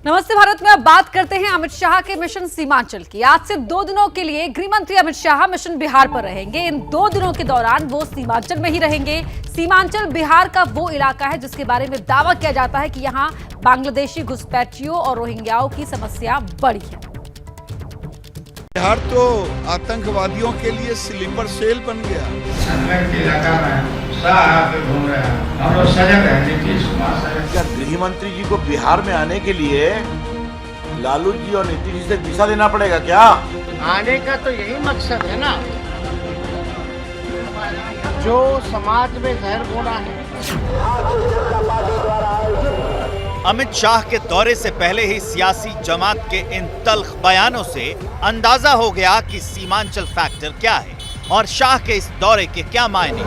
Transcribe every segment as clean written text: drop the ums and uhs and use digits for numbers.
नमस्ते भारत में अब बात करते हैं अमित शाह के मिशन सीमांचल की। आज से 2 दिनों के लिए गृह मंत्री अमित शाह मिशन बिहार पर रहेंगे। इन 2 दिनों के दौरान वो सीमांचल में ही रहेंगे। सीमांचल बिहार का वो इलाका है जिसके बारे में दावा किया जाता है कि यहाँ बांग्लादेशी घुसपैठियों और रोहिंग्याओं की समस्या बड़ी है। बिहार तो आतंकवादियों के लिए स्लीपर सेल बन गया। हम लोग सजग हैं, नीतीश कुमार सजग। क्या गृह मंत्री जी को बिहार में आने के लिए लालू जी और नीतीश जी से वीजा देना पड़ेगा क्या? आने का तो यही मकसद है ना, जो समाज में जहर घोला है। अमित शाह के दौरे से पहले ही सियासी जमात के इन तल्ख बयानों से अंदाजा हो गया कि सीमांचल फैक्टर क्या है और शाह के इस दौरे के क्या मायने।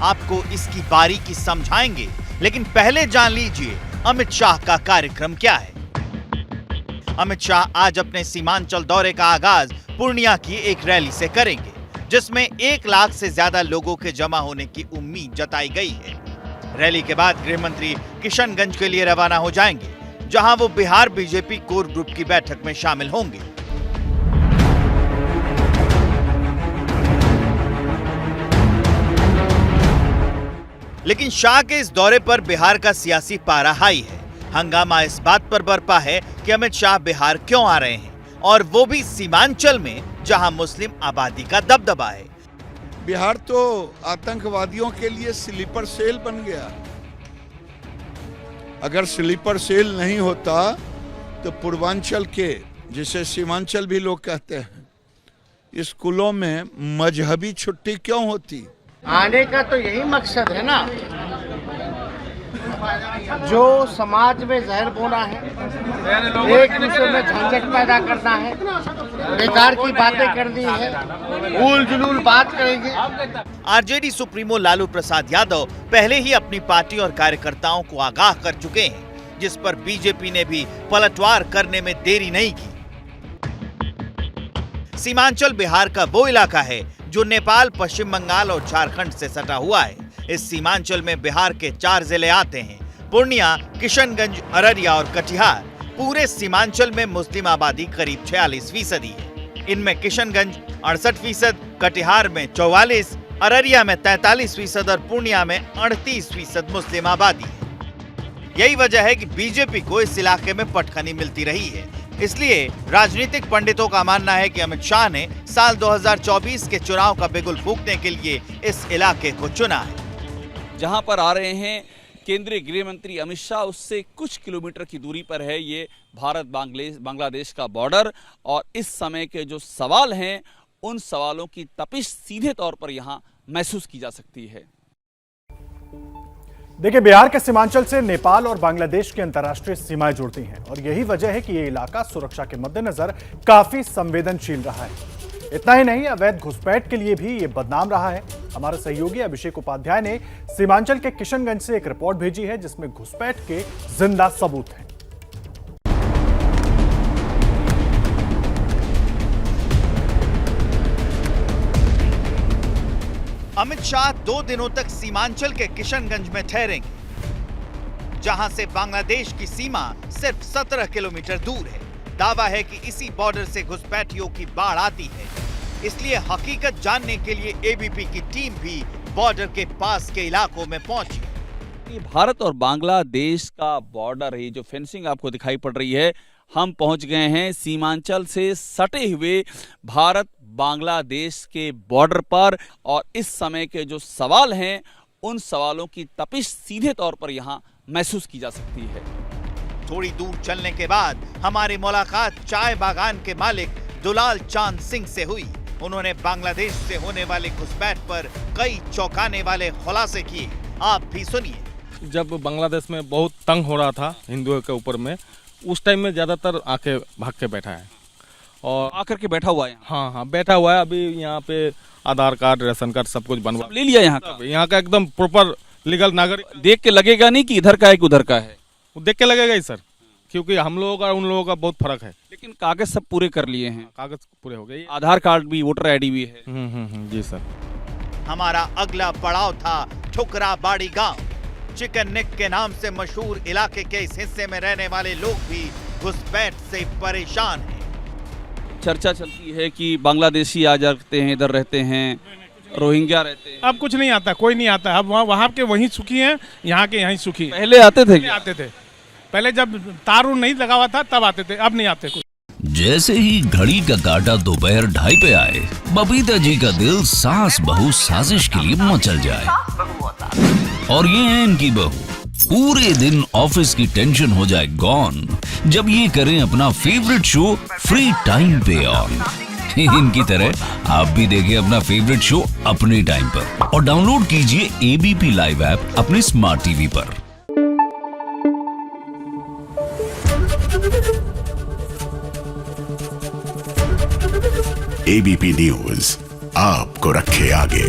आपको इसकी बारीकी समझाएंगे, लेकिन पहले जान लीजिए अमित शाह का कार्यक्रम क्या है। अमित शाह आज अपने सीमांचल दौरे का आगाज पूर्णिया की एक रैली से करेंगे, जिसमें 1 लाख से ज्यादा लोगों के जमा होने की उम्मीद जताई गई है। रैली के बाद गृह मंत्री किशनगंज के लिए रवाना हो जाएंगे, जहां वो बिहार बीजेपी कोर ग्रुप की बैठक में शामिल होंगे। लेकिन शाह के इस दौरे पर बिहार का सियासी पारा हाई है। हंगामा इस बात पर बरपा है कि अमित शाह बिहार क्यों आ रहे हैं, और वो भी सीमांचल में, जहां मुस्लिम आबादी का दबदबा है। बिहार तो आतंकवादियों के लिए स्लीपर सेल बन गया। अगर स्लीपर सेल नहीं होता तो पूर्वांचल के, जिसे सीमांचल भी लोग कहते हैं, स्कूलों में मजहबी छुट्टी क्यों होती? आने का तो यही मकसद है ना, जो समाज में जहर घोला है, एक दूसरे में झंझट पैदा करना है, बेकार की बातें करनी है, भूल जुलूल बात करेंगे। आरजेडी सुप्रीमो लालू प्रसाद यादव पहले ही अपनी पार्टी और कार्यकर्ताओं को आगाह कर चुके हैं, जिस पर बीजेपी ने भी पलटवार करने में देरी नहीं की। सीमांचल बिहार का वो इलाका है जो नेपाल, पश्चिम बंगाल और झारखंड से सटा हुआ है। इस सीमांचल में बिहार के 4 जिले आते हैं: पूर्णिया, किशनगंज, अररिया और कटिहार। पूरे सीमांचल में मुस्लिम आबादी करीब 46% है। इनमें किशनगंज 68%, कटिहार में 44%, अररिया में 43% और पूर्णिया में 38% मुस्लिम आबादी है। यही वजह है कि बीजेपी को इस इलाके में पटखनी मिलती रही है। इसलिए राजनीतिक पंडितों का मानना है कि अमित शाह ने साल 2024 के चुनाव का बिगुल फूंकने के लिए इस इलाके को चुना है। जहां पर आ रहे हैं केंद्रीय गृह मंत्री अमित शाह, उससे कुछ किलोमीटर की दूरी पर है ये भारत बांग्लादेश का बॉर्डर, और इस समय के जो सवाल हैं उन सवालों की तपिश सीधे तौर पर यहां महसूस की जा सकती है। देखिए, बिहार के सीमांचल से नेपाल और बांग्लादेश की अंतर्राष्ट्रीय सीमाएं जुड़ती हैं और यही वजह है कि ये इलाका सुरक्षा के मद्देनजर काफी संवेदनशील रहा है। इतना ही नहीं, अवैध घुसपैठ के लिए भी ये बदनाम रहा है। हमारे सहयोगी अभिषेक उपाध्याय ने सीमांचल के किशनगंज से एक रिपोर्ट भेजी है, जिसमें घुसपैठ के जिंदा सबूत हैं। अमित शाह 2 दिनों तक सीमांचल के किशनगंज में ठहरेंगे, जहां से बांग्लादेश की सीमा सिर्फ 17 किलोमीटर दूर है। दावा है कि इसी बॉर्डर से घुसपैठियों की बाढ़ आती है, इसलिए हकीकत जानने के लिए एबीपी की टीम भी बॉर्डर के पास के इलाकों में पहुंची। ये भारत और बांग्लादेश का बॉर्डर है, जो फेंसिंग आपको दिखाई पड़ रही है। हम पहुंच गए हैं सीमांचल से सटे हुए भारत बांग्लादेश के बॉर्डर पर, और इस समय के जो सवाल हैं उन सवालों की तपिश सीधे तौर पर यहां महसूस की जा सकती है। थोड़ी दूर चलने के बाद हमारी मुलाकात चाय बागान के मालिक दुलाल चांद सिंह से हुई। उन्होंने बांग्लादेश से होने वाले घुसपैठ पर कई चौंकाने वाले खुलासे किए। आप भी सुनिए। जब बांग्लादेश में बहुत तंग हो रहा था हिंदुओं के ऊपर में, उस टाइम में ज्यादातर आके भाग के बैठा है और आकर के बैठा हुआ है। हाँ, बैठा हुआ है। अभी यहाँ पे आधार कार्ड, राशन कार्ड सब कुछ बनवा ले लिया यहाँ का एकदम प्रॉपर लीगल नागरिक। देख के लगेगा नहीं कि इधर का है कि उधर का है, देख के लगेगा ही सर, क्योंकि हम लोगों का उन लोगों का बहुत फर्क है। लेकिन कागज सब पूरे कर लिए हैं। कागज पूरे हो गए, आधार कार्ड भी, वोटर आईडी भी है। जी सर। हमारा अगला पड़ाव था ठुकरा बाड़ी गांव। चिकन नेक के नाम से मशहूर इलाके के इस हिस्से में रहने वाले लोग भी घुसपैठ से परेशान हैं। चर्चा चलती है कि बांग्लादेशी आ जाते हैं, इधर रहते हैं, रोहिंग्या रहते हैं। अब कुछ नहीं आता, कोई नहीं आता। अब वहाँ के वहीं सुखी हैं, यहाँ के यहीं सुखी हैं। पहले आते थे पहले क्या? आते थे, पहले जब तार नहीं लगा हुआ था तब आते थे, अब नहीं आते कुछ। जैसे ही घड़ी का काटा दोपहर 2:30 पे आए, बबीता जी का दिल सास बहू साजिश के लिए मचल जाए। और ये है इनकी बहू, पूरे दिन ऑफिस की टेंशन हो जाए गॉन जब ये करें अपना फेवरेट शो फ्री टाइम पे ऑन। इनकी तरह आप भी देखिए अपना फेवरेट शो अपने टाइम पर और डाउनलोड कीजिए एबीपी लाइव ऐप अपने स्मार्ट टीवी पर। एबीपी न्यूज आपको रखे आगे।